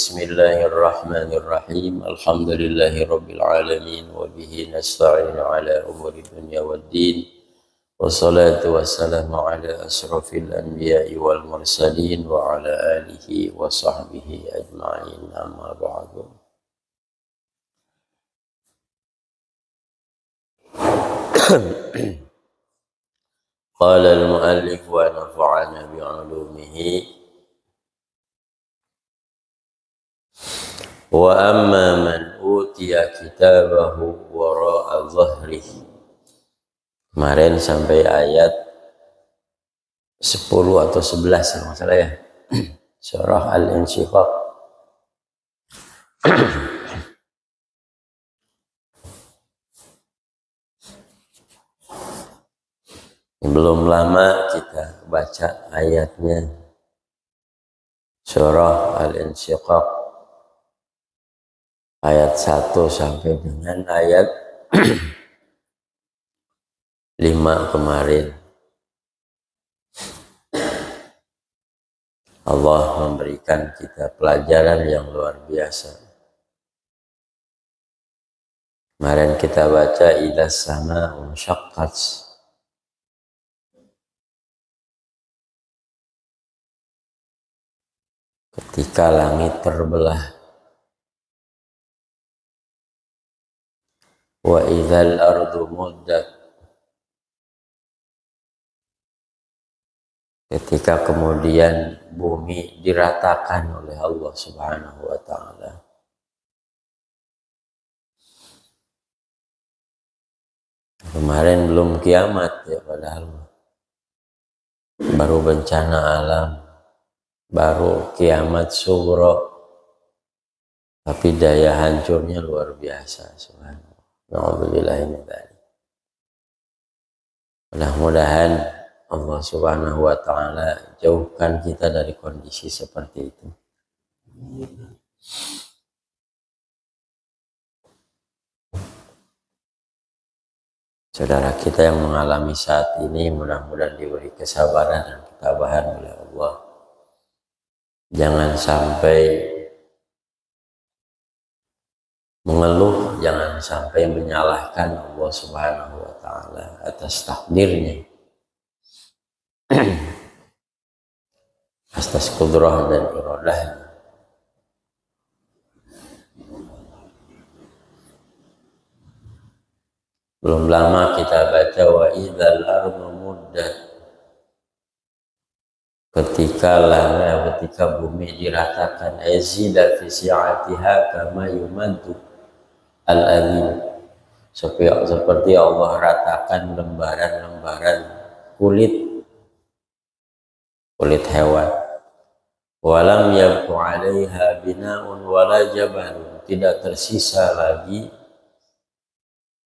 Bismillahirrahmanirrahim. Alhamdulillahi alamin wa bihi nasta'inu ala umuri dunya waddin. Wassalatu wassalamu ala asrafil anbiya'i wal mursalin wa ala alihi wa sahbihi ajma'in. Amma ba'du. Qala al-muallif wa nafa'ana bi'ulumihi. Wa amma man utiya kitabahu wara'a dhahrihi. Kemarin sampai ayat 10 atau 11 kalau nggak salah ya. Surah Al-Insyiqaq. Belum lama kita baca ayatnya. Surah Al-Insyiqaq. Ayat 1 sampai dengan ayat 5 kemarin. Allah memberikan kita pelajaran yang luar biasa. Kemarin kita baca idza samaa'u syaqqat. Ketika langit terbelah. Wa idzal ardu muddat. Ketika kemudian bumi diratakan oleh Allah Subhanahu wa ta'ala. Kemarin belum kiamat ya, padahal baru bencana alam, baru kiamat sughra, tapi daya hancurnya luar biasa. Subhanallah. Mudah-mudahan Allah Subhanahu wa ta'ala jauhkan kita dari kondisi seperti itu. Saudara kita yang mengalami saat ini mudah-mudahan diberi kesabaran dan ketabahan oleh Allah. Jangan sampai mengeluh, jangan sampai menyalahkan Allah Subhanahu wa ta'ala atas takdirnya, atas kudrah dan iradahnya. Belum lama kita baca wa idzal ardu muddat. Ketika bumi diratakan, azida fi si'atiha kama yumaddu al-azim. Seperti Allah ratakan lembaran-lembaran kulit hewan. Walam yabqu 'alaiha bina'un wala jabalun. Tidak tersisa lagi,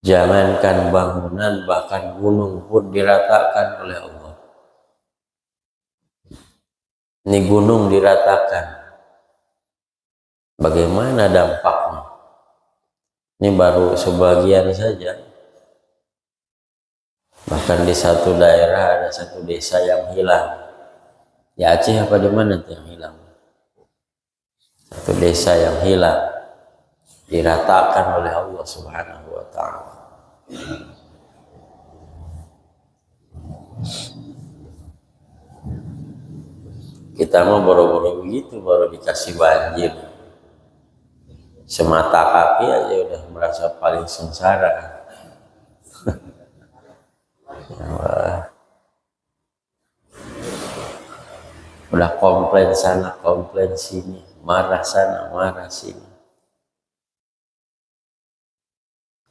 jangankan bangunan, bahkan gunung pun diratakan oleh Allah. Ini gunung diratakan. Bagaimana dampaknya? Ini baru sebagian saja. Bahkan di satu daerah ada satu desa yang hilang. Di Aceh apa di mana tuh yang hilang? Satu desa yang hilang diratakan oleh Allah Subhanahu wa ta'ala. Kita mau boro-boro begitu baru dikasih banjir. Semata kaki aja udah merasa paling sengsara. Udah komplain sana, komplain sini, marah sana, marah sini.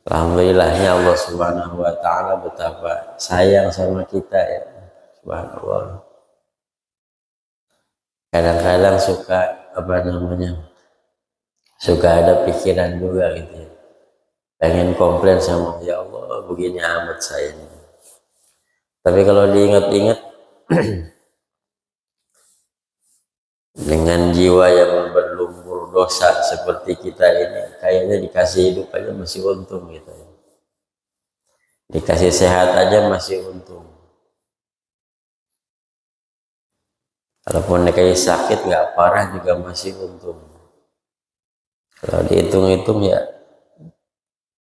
Alhamdulillahnya Allah Subhanahu wa ta'ala betapa sayang sama kita ya. Subhanallah. Kadang-kadang suka suka ada pikiran juga gitu ya. Pengen komplain sama ya Allah begini amat saya. Tapi kalau diingat-ingat dengan jiwa yang berlumpur dosa seperti kita ini, kayaknya dikasih hidup aja masih untung gitu ya. Dikasih sehat aja masih untung. Kalaupun dikasih sakit nggak parah juga masih untung. Kalau dihitung-hitung ya,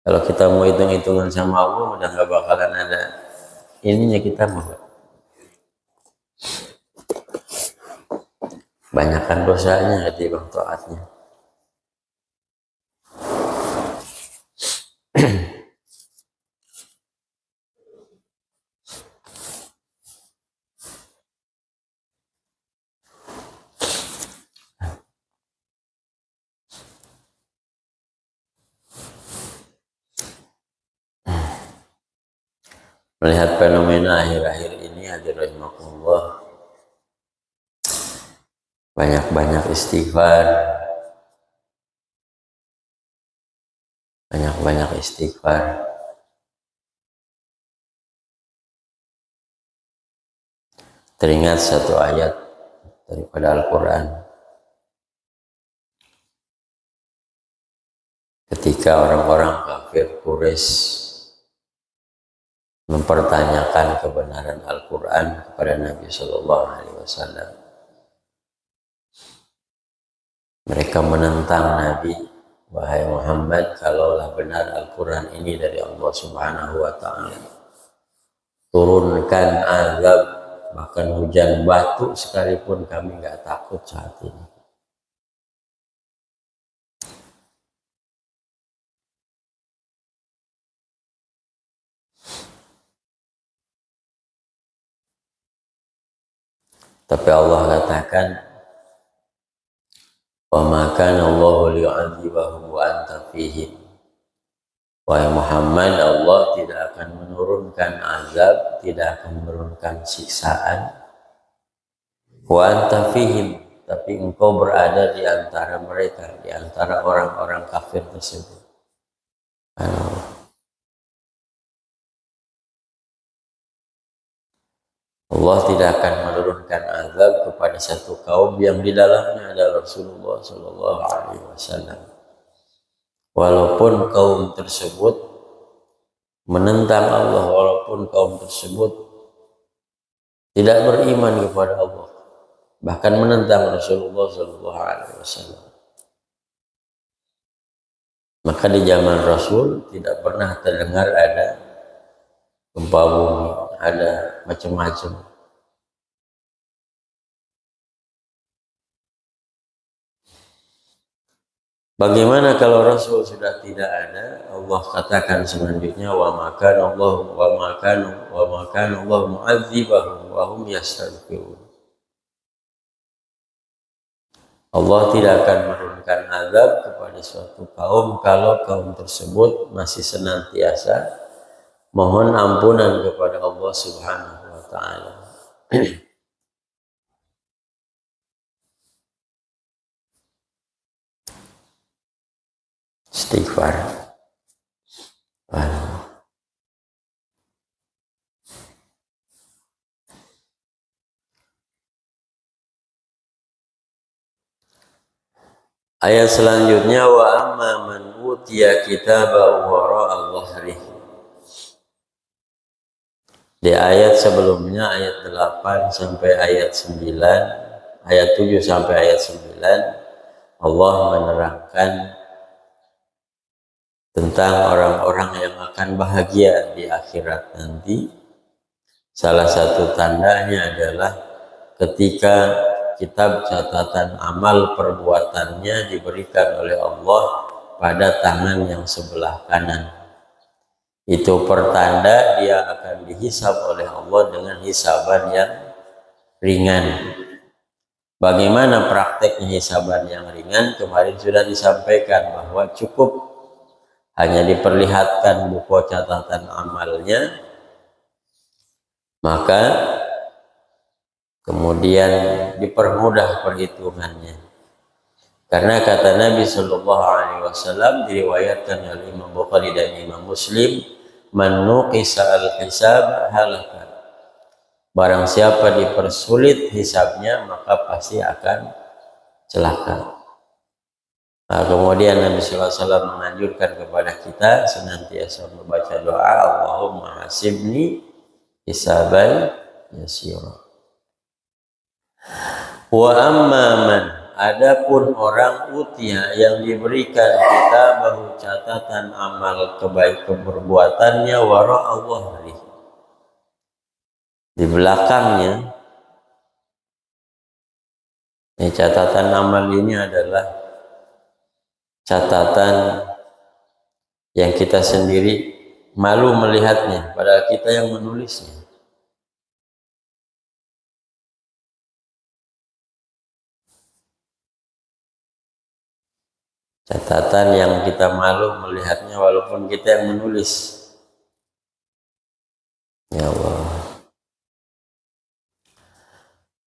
kalau kita mau hitung-hitungan sama Allah udah nggak bakalan ada ininya, kita mah banyakkan dosanya ketimbang taatnya. Melihat fenomena akhir-akhir ini, hadirin rahimakumullah, banyak-banyak istighfar, banyak-banyak istighfar. Teringat satu ayat daripada Al-Quran, ketika orang-orang kafir Quraisy mempertanyakan kebenaran Al-Quran kepada Nabi Shallallahu Alaihi Wasallam. Mereka menentang Nabi, wahai Muhammad, kalaulah benar Al-Quran ini dari Allah Subhanahu Wa Taala, turunkan azab, bahkan hujan batu sekalipun kami nggak takut saat ini. Tapi Allah katakan, wa ma kana Allahu liyu'adzibahum wa anta fihim. Wahai Muhammad, Allah tidak akan menurunkan azab, tidak akan menurunkan siksaan, wa anta fihim, tapi engkau berada di antara mereka, di antara orang-orang kafir tersebut. Allah tidak akan menurunkan azab kepada satu kaum yang di dalamnya ada Rasulullah Shallallahu Alaihi Wasallam, walaupun kaum tersebut menentang Allah, walaupun kaum tersebut tidak beriman kepada Allah, bahkan menentang Rasulullah Shallallahu Alaihi Wasallam. Maka di zaman Rasul tidak pernah terdengar ada gempa bumi, ada macam-macam. Bagaimana kalau Rasul sudah tidak ada? Allah katakan selanjutnya, wa makan Allah mu'adzibahum wa hum yastaghfirun. Allah tidak akan menurunkan azab kepada suatu kaum kalau kaum tersebut masih senantiasa mohon ampunan kepada Allah Subhanahu wa Ta'ala. Istighfar. Ayat selanjutnya, wa amma man utiya kitabahu wara'a dhahrihi. Di ayat sebelumnya, ayat 8 sampai ayat 9, ayat 7 sampai ayat 9, Allah menerangkan tentang orang-orang yang akan bahagia di akhirat nanti. Salah satu tandanya adalah ketika kitab catatan amal perbuatannya diberikan oleh Allah pada tangan yang sebelah kanan. Itu pertanda dia akan dihisab oleh Allah dengan hisaban yang ringan. Bagaimana prakteknya hisaban yang ringan? Kemarin sudah disampaikan bahwa cukup hanya diperlihatkan buku catatan amalnya, maka kemudian dipermudah perhitungannya. Karena kata Nabi Shallallahu Alaihi Wasallam, diriwayatkan oleh Imam Bukhari dan Imam Muslim, man nuqisa al-hisab halaka. Barang siapa dipersulit hisabnya, maka pasti akan celaka. Nah, kemudian Nabi Sallallahu Alaihi Wasallam menganjurkan kepada kita senantiasa membaca doa, Allahumma hasibni hisaban yasira. Wa amma man adapun orang utia yang diberikan kitabahu catatan amal kebaikan perbuatannya wara Allah di belakangnya. Catatan amal ini adalah catatan yang kita sendiri malu melihatnya, padahal kita yang menulisnya. Catatan yang kita malu melihatnya walaupun kita yang menulis. Ya Allah.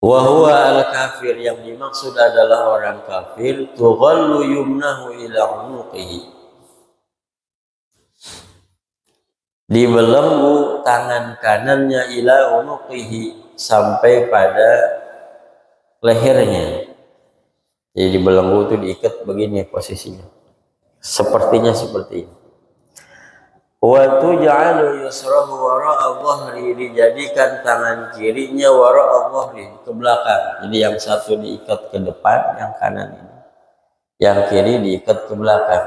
Wa huwa al-kafir, yang dimaksud adalah orang kafir, tughallu yumnahu ila unuqihi, dibelenggu tangan kanannya ila unuqihi, sampai pada lehernya. Jadi dibelenggu itu diikat begini posisinya. Sepertinya seperti ini. Wa tuj'alu yusrahu wara'a dhahri, dijadikan tangan kirinya wara'a dhahri, ke belakang. Jadi yang satu diikat ke depan, yang kanan ini. Yang kiri diikat ke belakang.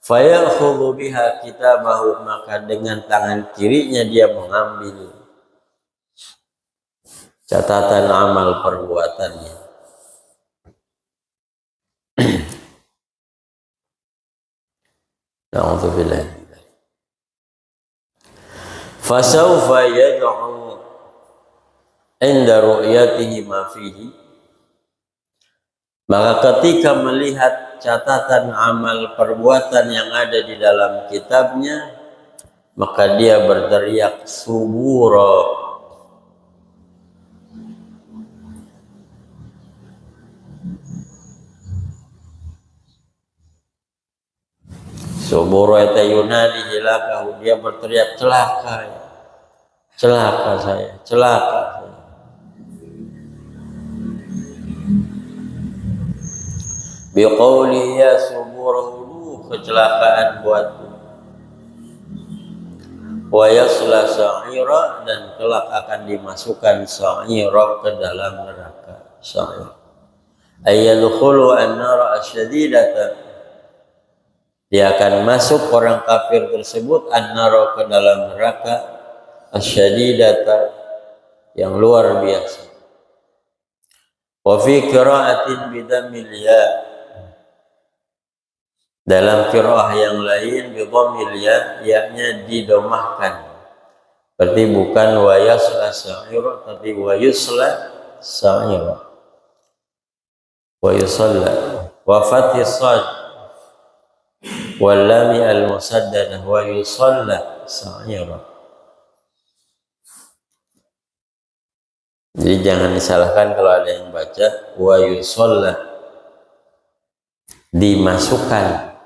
Fa ya'khudhu biha kitabahu, maka dengan tangan kirinya dia mengambil catatan amal perbuatannya. Na'udzubillah. Fasawfa yad'u inda ru'yatihi ma fihi, maka ketika melihat catatan amal perbuatan yang ada di dalam kitabnya, maka dia berteriak subura. Subura itu yunadi hilakahu, dia berteriak celaka, celaka saya, celaka saya. Biqauli ya suburahu, kecelakaan buatku. Wa yasla sa'ira, dan kelak akan dimasukkan sa'ira ke dalam neraka. Sa'ira ayyadkhulu an-nara asyadidata, dia akan masuk orang kafir tersebut an-nara, ke dalam neraka, asyadidata, yang luar biasa. Wa fi qira'atin bidammil ya, dalam qiraah yang lain bidhammil ya, ya-nya didomahkan. Berarti bukan wa yasla sa'ira, tapi wa yusla sa'ira, wa yusalla, wa fathis sad wal lam al musaddadah, wa yusalla sa'ira. Jadi jangan disalahkan kalau ada yang baca wa yusalla, dimasukkan.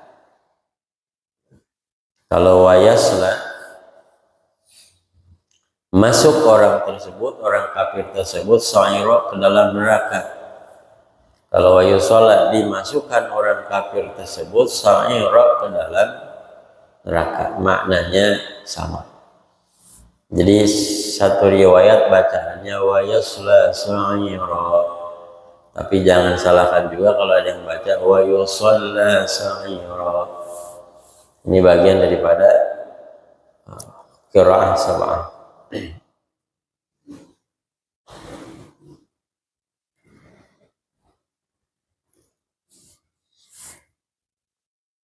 Kalau wa yasla, masuk orang tersebut, orang kafir tersebut, sa'ira, ke dalam neraka. Kalau wa yusalla, dimasukkan orang kafir tersebut, sa'ira, ke dalam neraka. Maknanya sama. Jadi satu riwayat bacaannya wa yasla sa'ira, tapi jangan salahkan juga kalau ada yang baca wa yusalla sa'ira. Ini bagian daripada qiraah sab'ah.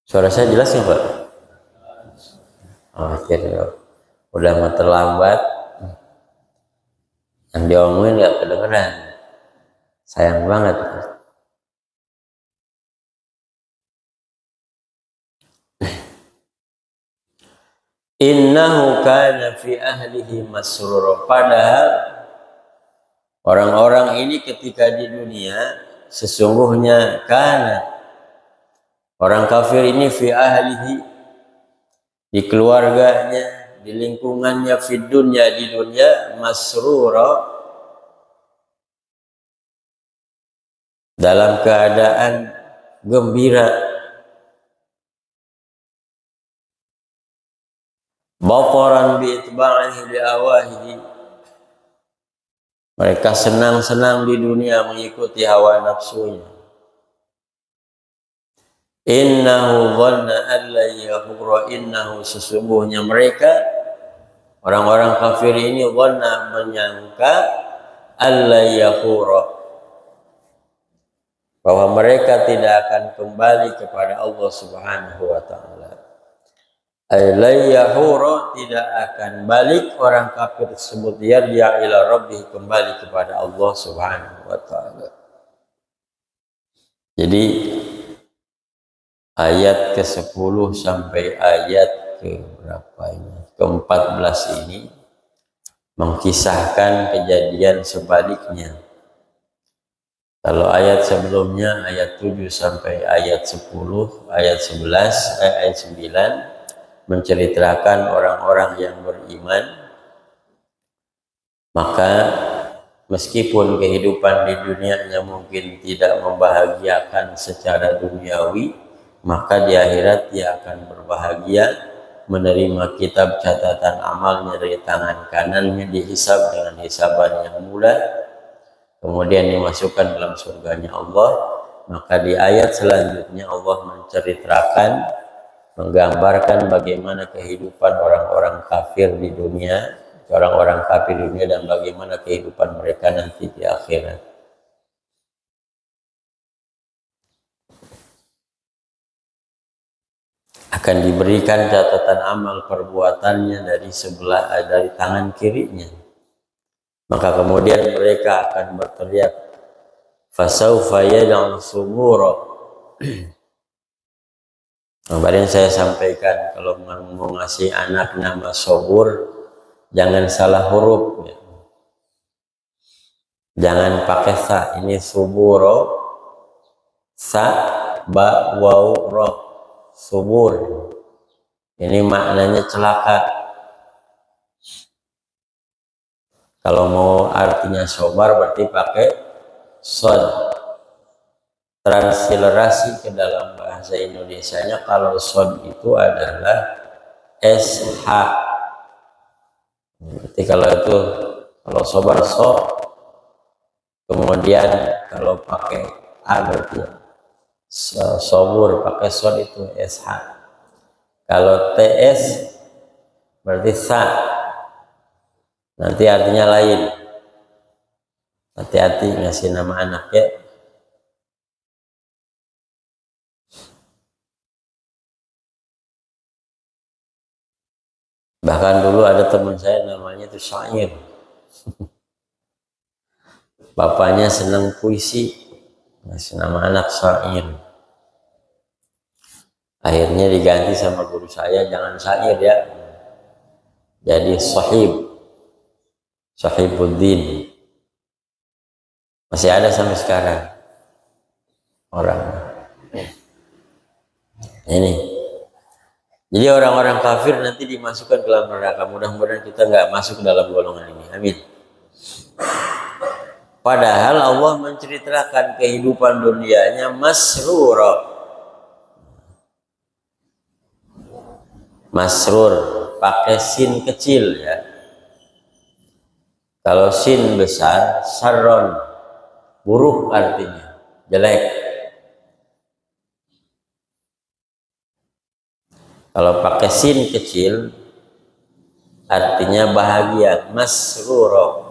Suara saya jelas ya Pak? Oh, akhirnya udah mau terlambat, yang diomongin nggak kedengeran, sayang banget. Innahu kana fi ahlihi masrura, padahal orang-orang ini ketika di dunia sesungguhnya kana, orang kafir ini, fi ahlihi, di keluarganya, di lingkungannya, fi dunya, di dunia, masrura, dalam keadaan gembira, bataran bi itba'ihi li awahihi, Mereka senang-senang di dunia mengikuti hawa nafsunya. Innahu dhanna an la yahura, innahu sesungguhnya mereka orang-orang kafir ini dhanna menyangka an la yahura, bahwa mereka tidak akan kembali kepada Allah Subhanahu wa taala. La yahura, tidak akan balik orang kafir tersebut, yarja ila rabbih, kembali kepada Allah Subhanahu wa taala. Jadi ayat ke-10 sampai ayat ke berapa ini? Ke-14 ini mengisahkan kejadian sebaliknya. Kalau ayat sebelumnya ayat 7 sampai ayat 10, ayat 11, ayat 9 menceritakan orang-orang yang beriman, maka meskipun kehidupan di dunianya mungkin tidak membahagiakan secara duniawi, maka di akhirat dia akan berbahagia menerima kitab catatan amalnya dari tangan kanannya, dihisab dengan hisaban yang mudah, kemudian dimasukkan dalam surganya Allah. Maka di ayat selanjutnya Allah menceritakan, menggambarkan bagaimana kehidupan orang-orang kafir di dunia, orang-orang kafir di dunia, dan bagaimana kehidupan mereka nanti di akhirat. Akan diberikan catatan amal perbuatannya dari tangan kirinya. Maka kemudian mereka akan berteriak, fasaufa yad'u subura. Kemarin saya sampaikan, kalau mau ngasih anak nama Sobur, jangan salah huruf, ya. Jangan pakai sa, ini suburo, sa, ba, waw, ro, subur. Ini maknanya celaka. Kalau mau artinya sobar berarti pakai sod. Transliterasi ke dalam bahasa Indonesianya, kalau sod itu adalah SH. Berarti kalau sobar so, kemudian kalau pakai A berarti sobur, pakai sod itu SH. Kalau TS berarti sa, nanti artinya lain. Hati-hati ngasih nama anak, ya. Bahkan dulu ada teman saya namanya itu Syair. Bapaknya senang puisi, ngasih nama anak Syair. Akhirnya diganti sama guru saya, jangan Syair ya, jadi Sahibuddin. Masih ada sampai sekarang orang ini. Jadi orang-orang kafir nanti dimasukkan ke dalam neraka. Mudah-mudahan kita nggak masuk ke dalam golongan ini. Amin. Padahal Allah menceritakan kehidupan dunianya masrur, pakai sin kecil, ya. Kalau sin besar, sarron, buruk artinya, jelek. Kalau pakai sin kecil, artinya bahagia, masruro.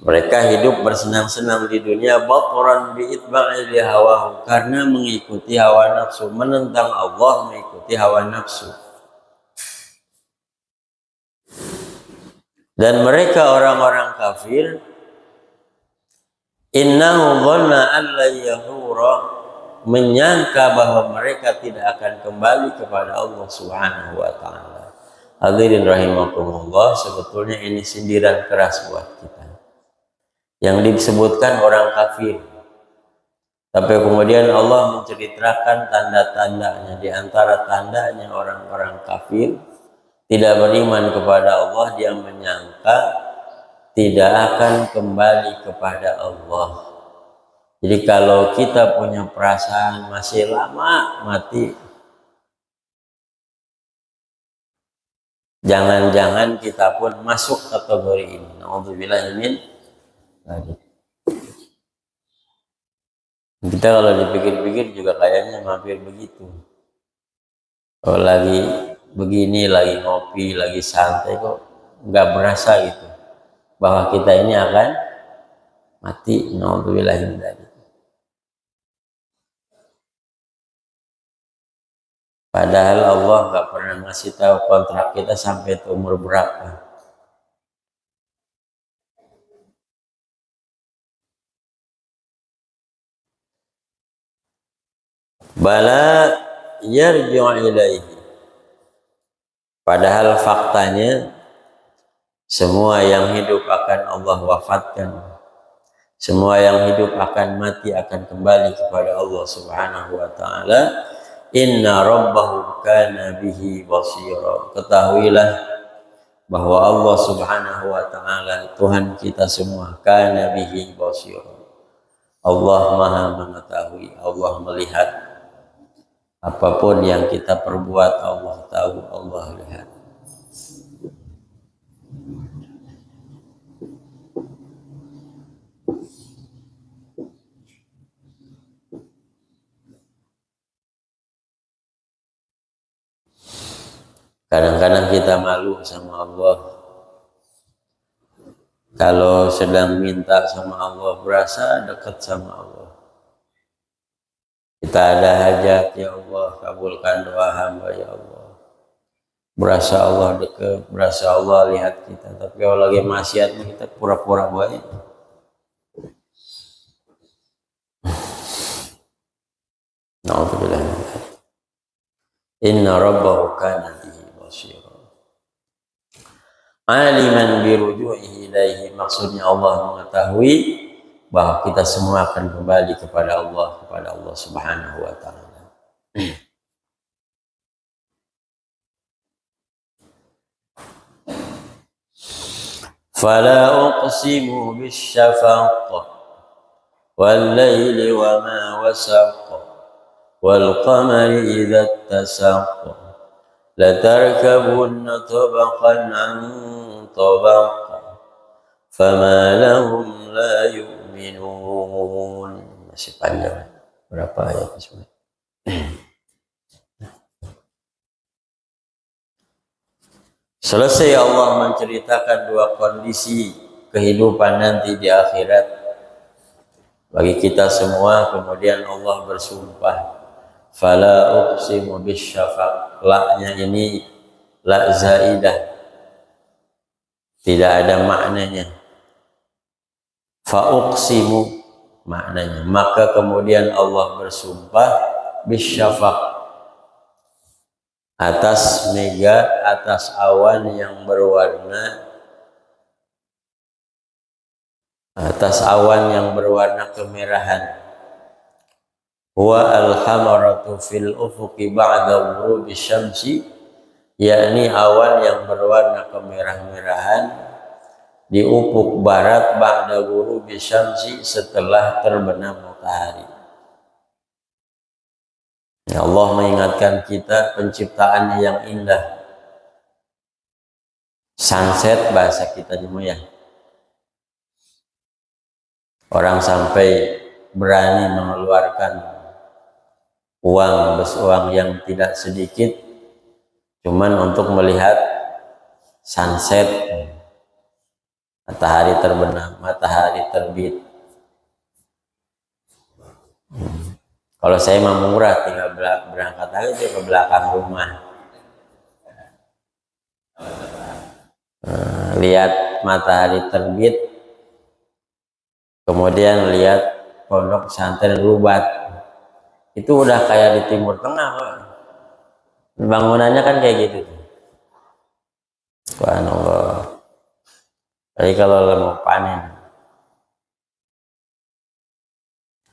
Mereka hidup bersenang-senang di dunia, baqran bi'itba'i hawahu, karena mengikuti hawa nafsu, menentang Allah, mengikuti hawa nafsu. Dan mereka orang-orang kafir, innahu dhanna an la yahura, menyangka bahwa mereka tidak akan kembali kepada Allah Subhanahu wa taala. Hadirin rahimakumullah, sebetulnya ini sindiran keras buat kita yang disebutkan orang kafir. Tapi kemudian Allah menceritakan tanda-tandanya. Di antara tandanya orang-orang kafir tidak beriman kepada Allah, dia menyangka tidak akan kembali kepada Allah. Jadi kalau kita punya perasaan masih lama mati, Jangan-jangan kita pun masuk kategori ini. Na'udzubillah min dzalik. Kita kalau dipikir-pikir juga kayaknya hampir begitu. Kalau lagi begini, lagi ngopi, lagi santai kok nggak berasa gitu bahwa kita ini akan mati. Na'udzubillah min dzalik. Padahal Allah nggak pernah ngasih tahu kontrak kita sampai umur berapa. Bala yarji'u ilaihi. Padahal faktanya semua yang hidup akan Allah wafatkan. Semua yang hidup akan mati, akan kembali kepada Allah Subhanahu wa taala. Inna rabbahu kana bihi basira. Ketahuilah bahwa Allah Subhanahu wa taala Tuhan kita semua kana bihi basira. Allah Maha mengetahui, Allah melihat apapun yang kita perbuat, Allah tahu, Allah lihat. Kadang-kadang kita malu sama Allah. Kalau sedang minta sama Allah, berasa dekat sama Allah. Kita ada hajat, ya Allah, kabulkan doa hamba, ya Allah. Berasa Allah dekat, berasa Allah lihat kita. Tapi kalau lagi maksiat, kita pura-pura baik. Na'udzubillah. Inna rabbahu kana bihi basira. Aliman biruju'ihi ilaihi, maksudnya Allah mengetahui bahwa kita semua akan kembali kepada Allah Subhanahu wa taala. Fala uqsimu bisyafaq wal laili wa ma wasaq wal qamari idza ittasaq latarkabunna tabaqan an tabaq fama lahum la yu'minun. Masih panjang, berapa ayat sebenarnya? Selesai Allah menceritakan dua kondisi kehidupan nanti di akhirat bagi kita semua, kemudian Allah bersumpah, fala uqsimu bisyafaq. La-nya ini la zaidah, tidak ada maknanya. Fa uqsimu maknanya, maka kemudian Allah bersumpah bisyafaq, atas mega, atas awan yang berwarna, atas awan yang berwarna kemerahan. Wa al-hamaratu fil ufuqi ba'da ghurubi syamsi, yakni awan yang berwarna kemerah-merahan di ufuk barat ba'da ghurubi syamsi, setelah terbenam matahari. Ya, Allah mengingatkan kita penciptaannya yang indah. Sunset bahasa kita ya. Orang sampai berani mengeluarkan uang yang tidak sedikit cuman untuk melihat sunset, matahari terbenam, matahari terbit. Kalau saya mau murah, tinggal berangkat aja ke belakang rumah, lihat matahari terbit, kemudian lihat pondok pesantren Rubat. Itu udah kayak di Timur Tengah, Pak. Bangunannya kan kayak gitu. Subhanallah. Jadi kalau mau panen,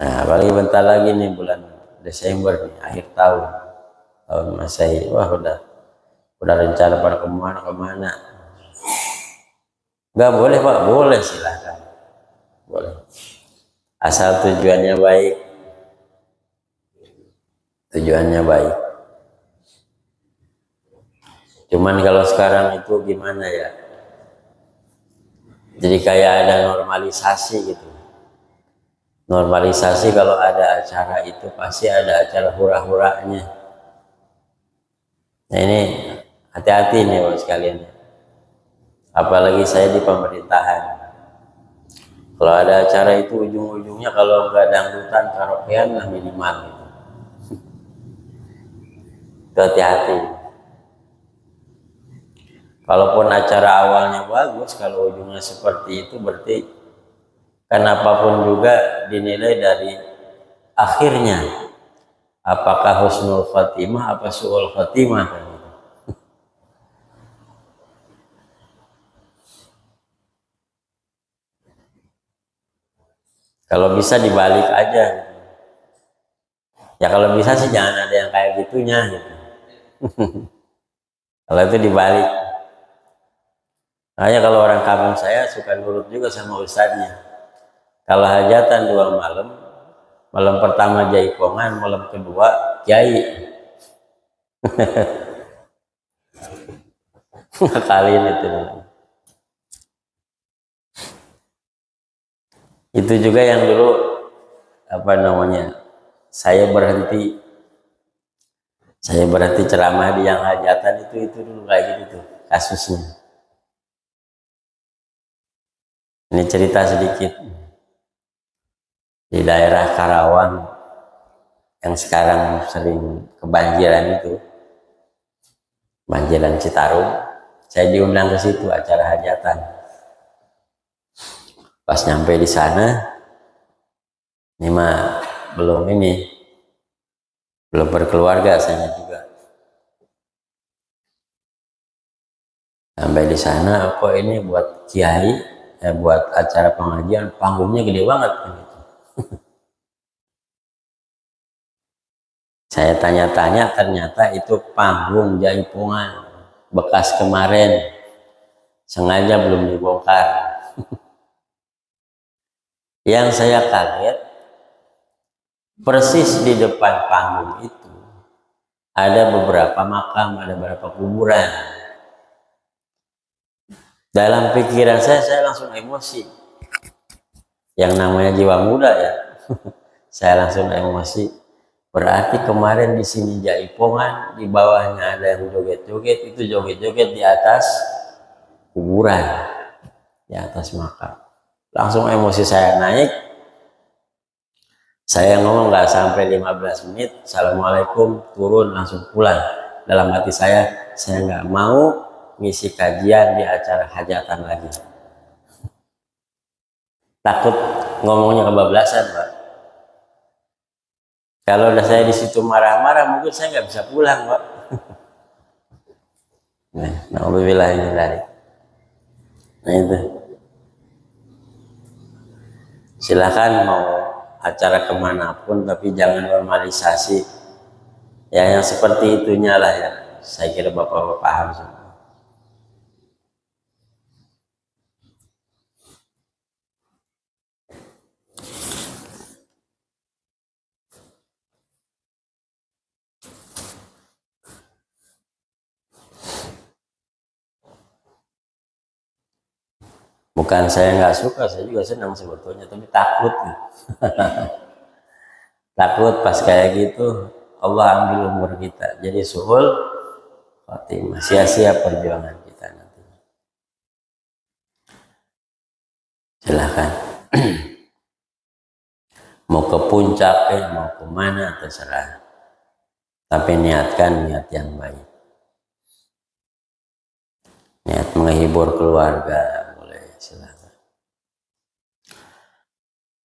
nah apalagi bentar lagi nih bulan Desember nih, akhir tahun Masehi, wah udah rencana pada kemana. Nggak boleh Pak, boleh silahkan, boleh, asal tujuannya baik. Cuman kalau sekarang itu gimana ya? Jadi kayak ada normalisasi gitu. Normalisasi kalau ada acara itu pasti ada acara hura-huranya. Nah ini hati-hati nih Bapak sekalian. Apalagi saya di pemerintahan. Kalau ada acara itu ujung-ujungnya kalau nggak dangdutan karaokean lah minimal gitu. Itu hati-hati. Kalaupun acara awalnya bagus, kalau ujungnya seperti itu berarti kan apapun juga dinilai dari akhirnya. Apakah husnul khotimah apa su'ul khotimah. Kalau bisa dibalik aja. Ya kalau bisa sih jangan ada yang kayak gitunya gitu. Kalau itu dibalik. Makanya kalau orang kampung saya suka nurut juga sama ustadznya. Kalau hajatan 2 malam, malam pertama jaipongan, malam kedua kiai. Kalian itu. Itu juga yang dulu apa namanya? Saya berhenti ceramah di yang hajatan itu dulu kayak gitu tuh kasusnya. Ini cerita sedikit. Di daerah Karawang yang sekarang sering kebanjiran itu, banjiran Citarum, saya diundang ke situ acara hajatan. Pas nyampe di sana, ini mah belum berkeluarga saya juga. Sampai di sana, kok ini buat kiai, buat acara pengajian, panggungnya gede banget. Saya tanya-tanya, ternyata itu panggung jaipongan bekas kemarin, sengaja belum dibongkar. Yang saya kaget, persis di depan panggung itu ada beberapa makam, ada beberapa kuburan. Dalam pikiran saya langsung emosi. Yang namanya jiwa muda ya, saya langsung emosi. Berarti kemarin di sini jaipongan, di bawahnya ada yang joget-joget, itu joget-joget di atas kuburan, di atas makam. Langsung emosi saya naik. Saya ngomong nggak sampai 15 menit, Assalamualaikum, turun langsung pulang. Dalam hati saya nggak mau ngisi kajian di acara hajatan lagi. Takut ngomongnya kebablasan, Pak. Kalau udah saya di situ marah-marah, mungkin saya nggak bisa pulang, Pak. Alhamdulillah ini dari. Nah itu. Silakan mau acara kemanapun, tapi jangan normalisasi. Ya yang seperti itunya lah ya. Saya kira Bapak-Bapak paham semua. Bukan saya nggak suka, saya juga senang sebetulnya, tapi takut. Takut pas kayak gitu Allah ambil umur kita, jadi suhul khotimah, sia-sia perjuangan kita nanti. Silahkan. Mau ke puncak mau kemana terserah, tapi niatkan niat yang baik, niat menghibur keluarga boleh, silahkan.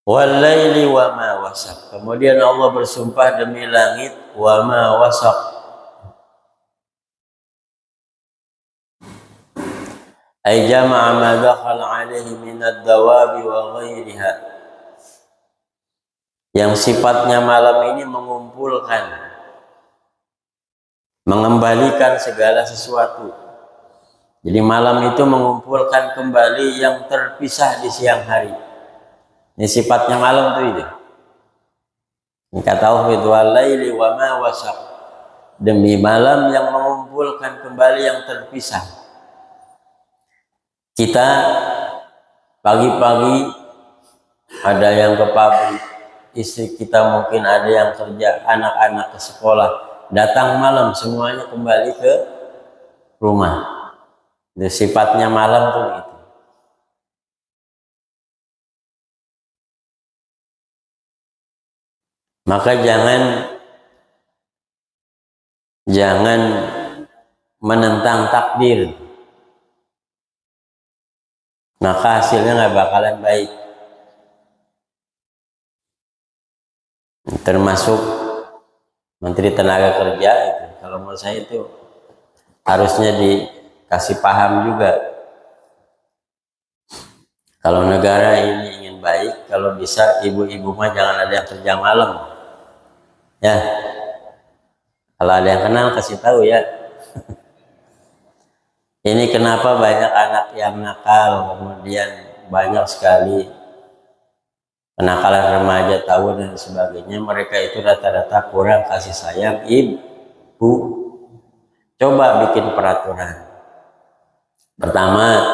Walaili wa ma wasaq. Kemudian Allah bersumpah demi langit wa ma wasaq. Ay jama'a ma dakhala alaihi min ad-dawabi wa ghairiha. Yang sifatnya malam ini mengumpulkan, mengembalikan segala sesuatu. Jadi malam itu mengumpulkan kembali yang terpisah di siang hari. Ini sifatnya malam tuh itu. Ini kata Allah, walaili wa ma wasaq. Demi malam yang mengumpulkan mengumpulkan kembali yang terpisah. Kita pagi-pagi ada yang ke pabrik, istri kita mungkin ada yang kerja, anak-anak ke sekolah, datang malam semuanya kembali ke rumah. Itu sifatnya malam tuh gitu. Maka jangan menentang takdir, maka hasilnya nggak bakalan baik. Termasuk Menteri Tenaga Kerja itu, kalau menurut saya itu harusnya dikasih paham juga. Kalau negara ini ingin baik, kalau bisa ibu-ibu mah jangan ada yang kerja malam. Ya, kalau ada yang kenal kasih tahu ya. Ini kenapa banyak anak yang nakal, kemudian banyak sekali kenakalan remaja, tahun dan sebagainya. Mereka itu rata-rata kurang kasih sayang ibu. Coba bikin peraturan. Pertama,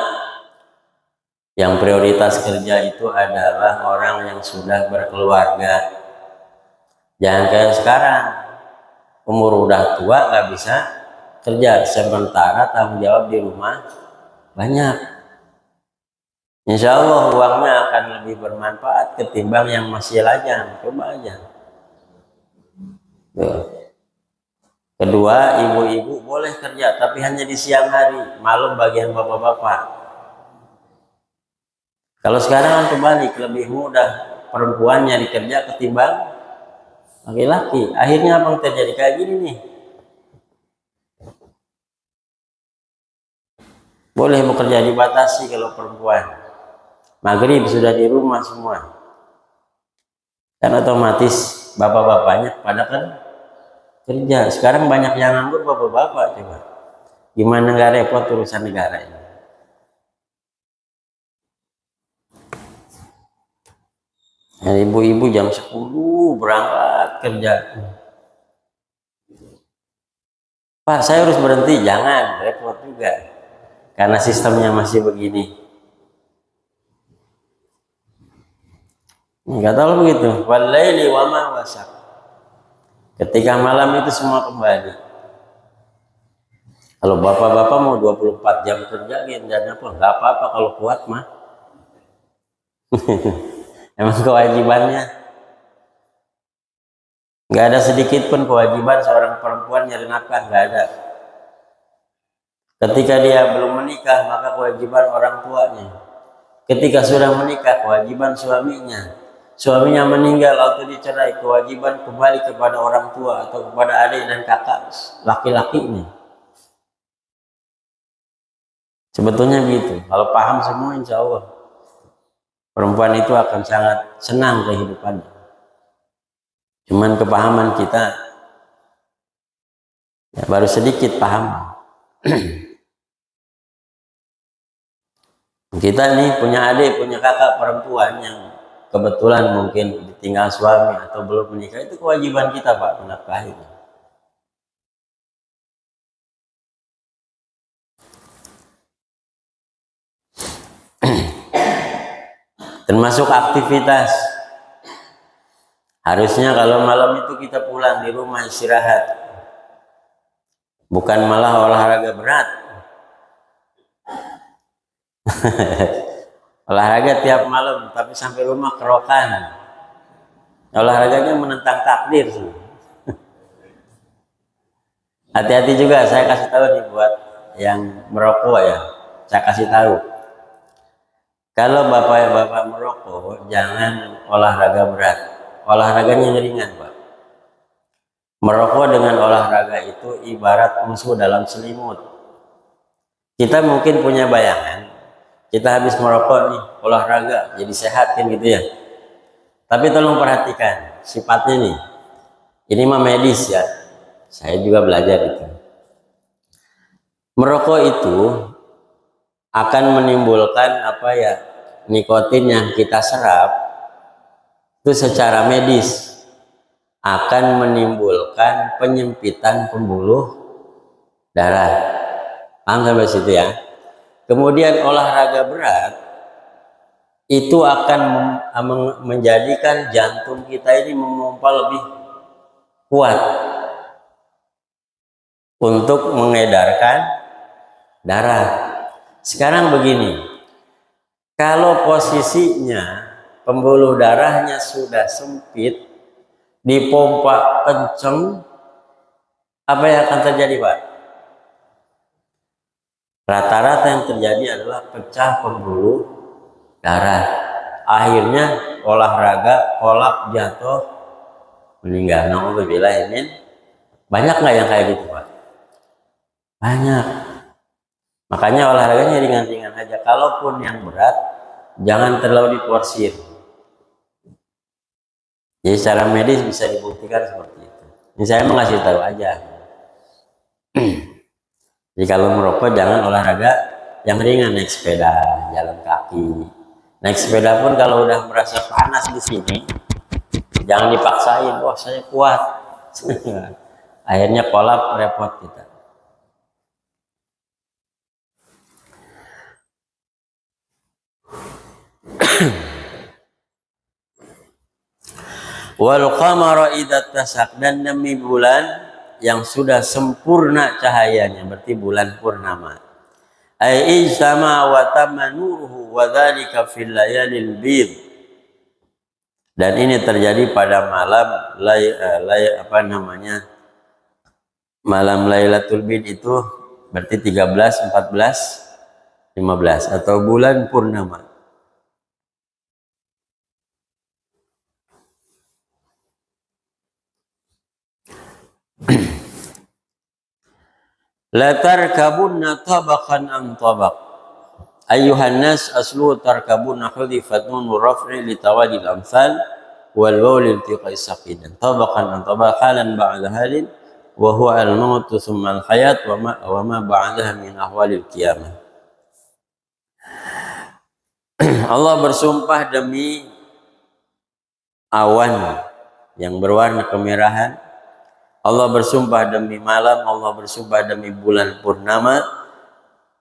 yang prioritas kerja itu adalah orang yang sudah berkeluarga. Jangan kayak sekarang, umur udah tua nggak bisa kerja, sementara tanggung jawab di rumah banyak. Insya Allah uangnya akan lebih bermanfaat ketimbang yang masih lajang. Coba aja. Kedua, ibu-ibu boleh kerja, tapi hanya di siang hari, malam bagian bapak-bapak. Kalau sekarang kan kembali lebih mudah perempuan nyari kerja ketimbang laki-laki. Akhirnya apa yang terjadi kayak gini nih? Boleh bekerja dibatasi kalau perempuan. Maghrib sudah di rumah semua. Kan otomatis bapak-bapaknya pada kan kerja. Sekarang banyak yang nganggur bapak-bapak coba. Gimana nggak repot urusan negara ini? Ibu-ibu jam 10 berangkat kerja. Pak, saya harus berhenti. Jangan, repot juga. Karena sistemnya masih begini. Enggak tahu begitu. Walaili wa ma wasaq. Ketika malam itu semua kembali. Kalau bapak-bapak mau 24 jam kerja, dan apa? Enggak apa-apa kalau kuat mah. Emang kewajibannya. Enggak ada sedikit pun kewajiban seorang perempuan nyari nafkah, enggak ada. Ketika dia belum menikah, maka kewajiban orang tuanya. Ketika sudah menikah, kewajiban suaminya. Suaminya meninggal atau dicerai, kewajiban kembali kepada orang tua atau kepada adik dan kakak laki-lakinya. Sebetulnya begitu. Kalau paham semua, insya Allah perempuan itu akan sangat senang kehidupannya. Cuman kepahaman kita ya, baru sedikit paham. Kita nih punya adik, punya kakak perempuan yang kebetulan mungkin ditinggal suami atau belum menikah, itu kewajiban kita Pak menafkahinya. Termasuk aktivitas. Harusnya kalau malam itu kita pulang di rumah istirahat. Bukan malah olahraga berat. Olahraga tiap malam, tapi sampai rumah kerokan. Olahraganya menentang takdir. Hati-hati juga, saya kasih tahu nih buat yang merokok ya. Saya kasih tahu. Kalau bapak-bapak merokok, jangan olahraga berat. Olahraganya ringan, Pak. Merokok dengan olahraga itu ibarat musuh dalam selimut. Kita mungkin punya bayangan, kita habis merokok nih, olahraga, jadi sehat kan gitu ya. Tapi tolong perhatikan sifatnya nih. Ini mah medis ya. Saya juga belajar itu. Merokok itu akan menimbulkan apa ya, nikotin yang kita serap itu secara medis akan menimbulkan penyempitan pembuluh darah. Paham sampai situ ya? Kemudian olahraga berat itu akan menjadikan jantung kita ini memompa lebih kuat untuk mengedarkan darah. Sekarang begini, kalau posisinya pembuluh darahnya sudah sempit, dipompa kenceng, apa yang akan terjadi, Pak? Rata-rata yang terjadi adalah pecah pembuluh darah. Akhirnya olahraga, kolap, jatuh, meninggal. Na'udzubillah. Banyak nggak yang kayak gitu, Pak? Banyak. Makanya olahraganya ringan-ringan aja. Kalaupun yang berat, jangan terlalu diporsir. Jadi secara medis bisa dibuktikan seperti itu. Ini saya mengasih tahu aja. Jadi kalau merokok jangan olahraga yang ringan, naik sepeda, jalan kaki. Naik sepeda pun kalau udah merasa panas di sini, jangan dipaksain. Wah, saya kuat. Akhirnya kolap, repot kita. Wal qamara idza tasak, dan demi bulan yang sudah sempurna cahayanya, berarti bulan purnama. Ai ijtama wa tamma nuruhu wa dzalika fil layalil bid. Dan ini terjadi pada malam malam Lailatul Bid, itu berarti 13, 14, 15 atau bulan purnama. La tarkabunna tabaqan an tabaq. Ayuhan nas aslu tarkabunna hudifat nunur raf'i li tawadil amsal wal wawl iltiqai saqidan. Tabaqan an tabaq halan ba'da halin wa huwa al-maut thumma al-hayat wa ma ba'daha min ahwalil qiyamah. Allah bersumpah demi awan yang berwarna kemerahan, Allah bersumpah demi malam, Allah bersumpah demi bulan purnama.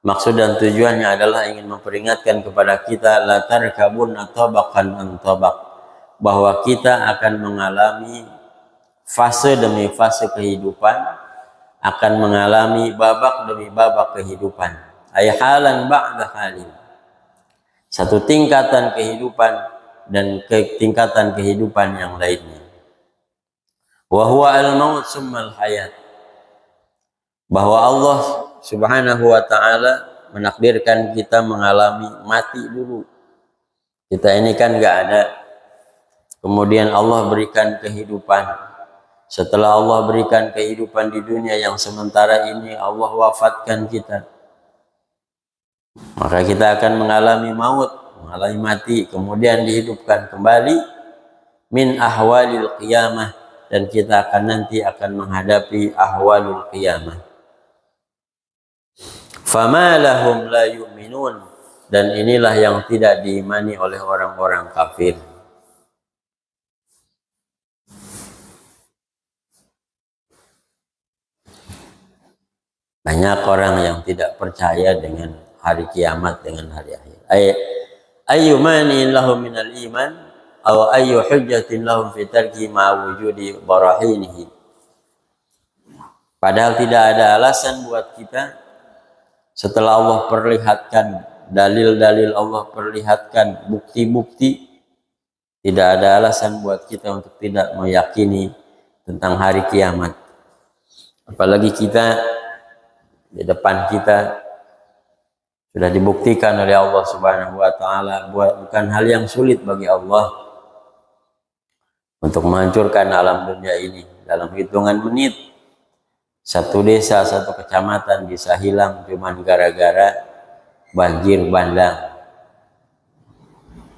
Maksud dan tujuannya adalah ingin memperingatkan kepada kita, la tarkabunna tabaqan an tabaq, bahwa kita akan mengalami fase demi fase kehidupan, akan mengalami babak demi babak kehidupan. Ay halan ba'da halin. Satu tingkatan kehidupan dan tingkatan kehidupan yang lainnya. Wa huwa al-maut summa al-hayat. Bahwa Allah Subhanahu wa ta'ala menakdirkan kita mengalami mati dulu. Kita ini kan nggak ada. Kemudian Allah berikan kehidupan. Setelah Allah berikan kehidupan di dunia yang sementara ini, Allah wafatkan kita. Maka kita akan mengalami maut, mengalami mati, kemudian dihidupkan kembali min ahwalil qiyamah, dan kita nanti akan menghadapi ahwalul qiyamah. Fama lahum la yu'minun, dan inilah yang tidak diimani oleh orang-orang kafir. Banyak orang yang tidak percaya dengan hari kiamat, dengan hari akhir. Ayyumani lahum minal iman aw ayyu hujjatin lahum fi tarki ma wujudi barahinihi. Padahal tidak ada alasan buat kita setelah Allah perlihatkan dalil-dalil, Allah perlihatkan bukti-bukti, tidak ada alasan buat kita untuk tidak meyakini tentang hari kiamat. Apalagi kita di depan kita sudah dibuktikan oleh Allah Subhanahu wa ta'ala, bukan hal yang sulit bagi Allah untuk menghancurkan alam dunia ini dalam hitungan menit. Satu desa, satu kecamatan bisa hilang cuman gara-gara banjir bandang.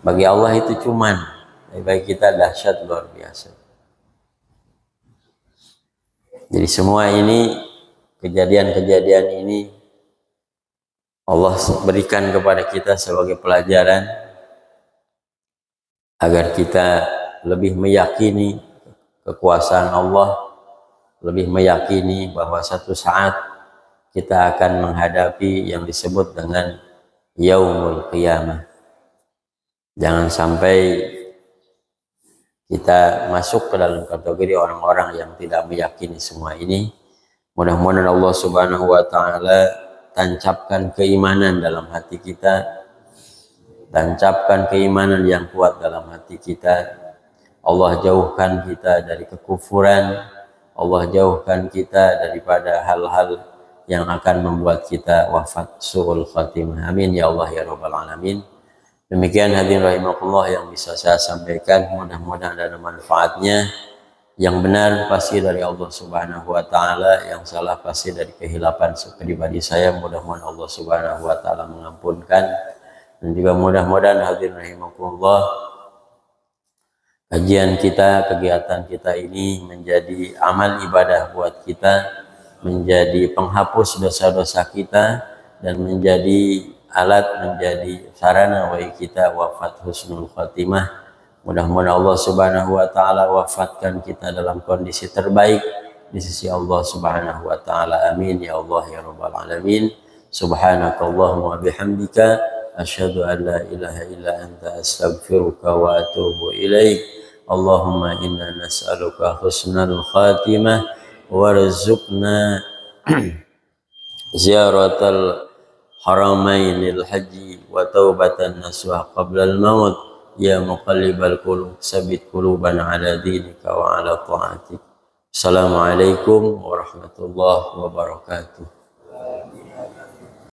Bagi Allah itu cuman, bagi kita dahsyat luar biasa. Jadi semua ini, kejadian-kejadian ini Allah berikan kepada kita sebagai pelajaran agar kita lebih meyakini kekuasaan Allah, lebih meyakini bahwa satu saat kita akan menghadapi yang disebut dengan yaumul qiyamah. Jangan sampai kita masuk ke dalam kategori orang-orang yang tidak meyakini semua ini. Mudah-mudahan Allah Subhanahu wa taala tancapkan keimanan dalam hati kita, tancapkan keimanan yang kuat dalam hati kita. Allah jauhkan kita dari kekufuran, Allah jauhkan kita daripada hal-hal yang akan membuat kita wafat su'ul khatimah. Amin ya Allah ya rabbal alamin. Demikian hadirin rahimakumullah yang bisa saya sampaikan, mudah-mudahan ada manfaatnya. Yang benar pasti dari Allah Subhanahu wa taala, yang salah pasti dari kehilapan pribadi saya. Mudah-mudahan Allah Subhanahu wa taala mengampunkan, dan juga mudah-mudahan hadirin rahimakumullah kajian kita, kegiatan kita ini menjadi amal ibadah buat kita, menjadi penghapus dosa-dosa kita, dan menjadi alat, menjadi sarana bagi kita wafat husnul khatimah. Mudah-mudahan Allah Subhanahu wa taala wafatkan kita dalam kondisi terbaik di sisi Allah Subhanahu wa taala. Amin ya Allah ya rabbal alamin. Subhanakallahumma wa bihamdika asyhadu an la ilaha illa anta astaghfiruka wa atubu ilaik. Allahumma inna nas'aluka husnal khatimah warzuqna ziyaratal haramainil haji wa taubatan nasuha qabla al-maut. Ya muqallibal qulub sabit qulubana ala dinika wa ala ta'atik. Assalamualaikum warahmatullahi wabarakatuh.